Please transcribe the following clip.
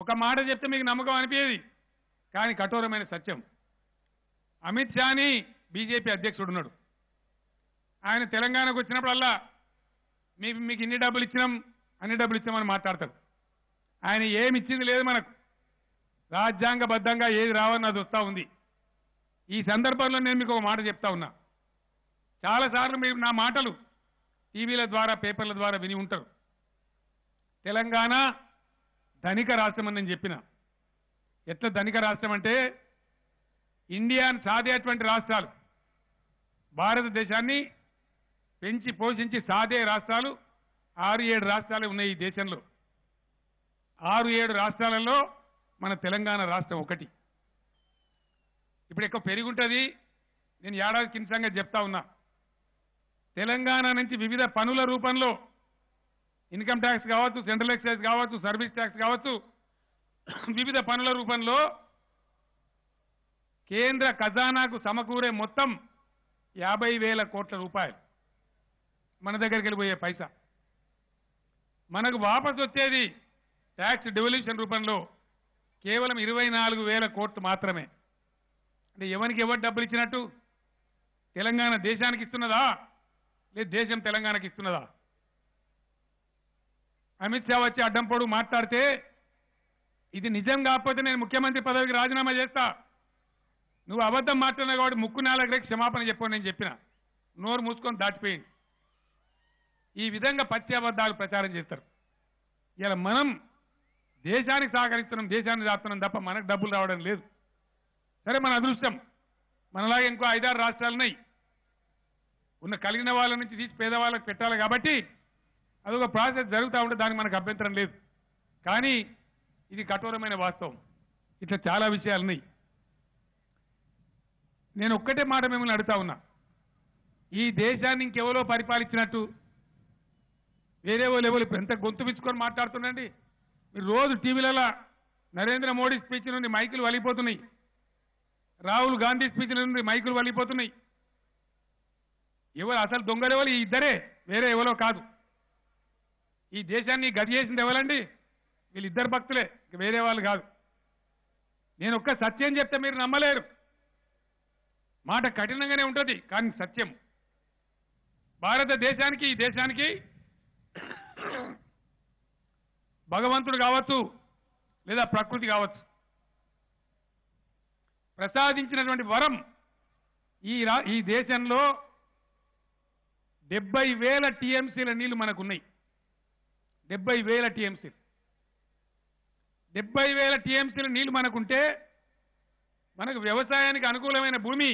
ఒక మాట చెప్తే మీకు నమ్మకం అనిపించేది, కానీ కఠోరమైన సత్యం. అమిత్ షాని బీజేపీ అధ్యక్షుడు ఉన్నాడు. ఆయన తెలంగాణకు వచ్చినప్పుడల్లా మీకు ఇన్ని డబ్బులు ఇచ్చినాం, అన్ని డబ్బులు ఇచ్చామని మాట్లాడతారు. ఆయన ఏమి ఇచ్చింది లేదు మనకు. రాజ్యాంగబద్ధంగా ఏది రావని అది వస్తూ ఉంది. ఈ సందర్భంలో నేను మీకు ఒక మాట చెప్తా ఉన్నా. చాలాసార్లు మీరు నా మాటలు టీవీల ద్వారా పేపర్ల ద్వారా విని ఉంటారు. తెలంగాణ ధనిక రాష్ట్రం అని నేను చెప్పిన. ఎట్లా ధనిక రాష్ట్రం అంటే, ఇండియాను సాధేటువంటి రాష్ట్రాలు, భారతదేశాన్ని పెంచి పోషించి సాధే రాష్ట్రాలు 6-7 రాష్ట్రాలు ఉన్నాయి ఈ దేశంలో. 6-7 రాష్ట్రాలలో మన తెలంగాణ రాష్ట్రం ఒకటి. ఇప్పుడు ఎక్కువ పెరుగుంటుంది. నేను ఏడాది కింద సంగతి చెప్తా ఉన్నా. తెలంగాణ నుంచి వివిధ పనుల రూపంలో ఇన్కమ్ ట్యాక్స్ కావచ్చు, సెంట్రల్ ఎక్సైజ్ కావచ్చు, సర్వీస్ ట్యాక్స్ కావచ్చు, వివిధ పనుల రూపంలో కేంద్ర ఖజానాకు సమకూరే మొత్తం 50,000 కోట్ల రూపాయలు మన దగ్గరికి వెళ్ళిపోయే పైసా. మనకు వాపసు వచ్చేది ట్యాక్స్ డివల్యూషన్ రూపంలో కేవలం 24,000 కోట్లు మాత్రమే. అంటే ఎవరికి ఎవరు డబ్బులు ఇచ్చినట్టు? తెలంగాణ దేశానికి ఇస్తున్నదా, లేదు దేశం తెలంగాణకి ఇస్తున్నదా? అమిత్ షా వచ్చి అడ్డం పొడు మాట్లాడితే, ఇది నిజం కాకపోతే నేను ముఖ్యమంత్రి పదవికి రాజీనామా చేస్తా, నువ్వు అబద్ధం మాట్లాడినావు కాబట్టి ముక్కు నాలుగు క్షమాపణ చెప్పని నేను చెప్పిన. నోరు మూసుకొని దాటిపోయింది. ఈ విధంగా పచ్చి అబద్ధాలు ప్రచారం చేస్తారు. ఇలా మనం దేశానికి సహకరిస్తున్నాం, దేశాన్ని దాస్తున్నాం తప్ప మనకు డబ్బులు రావడం లేదు. సరే, మన అదృష్టం, మనలాగా ఇంకో 5-6 రాష్ట్రాలున్నాయి. ఉన్న కలిగిన వాళ్ళ నుంచి తీసి పేదవాళ్ళకి పెట్టాలి కాబట్టి అదొక ప్రాసెస్ జరుగుతూ ఉంటే దానికి మనకు అభ్యంతరం లేదు. కానీ ఇది కఠోరమైన వాస్తవం. ఇట్లా చాలా విషయాలున్నాయి. నేను ఒక్కటే మాట మిమ్మల్ని అడుగుతా ఉన్నా. ఈ దేశాన్ని ఇంకెవరో పరిపాలించినట్టు వేరే వాళ్ళు ఎవరు ఎంత గొంతు పిచ్చుకొని మాట్లాడుతున్నాండి. మీరు రోజు టీవీలలో నరేంద్ర మోడీ స్పీచ్ నుండి మైకులు వలిపోతున్నాయి, రాహుల్ గాంధీ స్పీచ్ నుండి మైకులు వలిపోతున్నాయి. ఎవరు అసలు దొంగలు ఎవరు? ఈ ఇద్దరే, వేరే ఎవరో కాదు. ఈ దేశాన్ని గది చేసింది ఎవరండి? వీళ్ళిద్దరు భక్తులే, వేరే వాళ్ళు కాదు. నేను ఒక్క సత్యం చెప్తే మీరు నమ్మలేరు. మాట కఠినంగానే ఉంటుంది, కానీ సత్యం. భారతదేశానికి, ఈ దేశానికి భగవంతుడు కావచ్చు లేదా ప్రకృతి కావచ్చు ప్రసాదించినటువంటి వరం. ఈ దేశంలో 70,000 టీఎంసీల నీళ్లు మనకున్నాయి. 70,000 టీఎంసీలు. 70,000 టీఎంసీల నీళ్లు మనకుంటే మనకు వ్యవసాయానికి అనుకూలమైన భూమి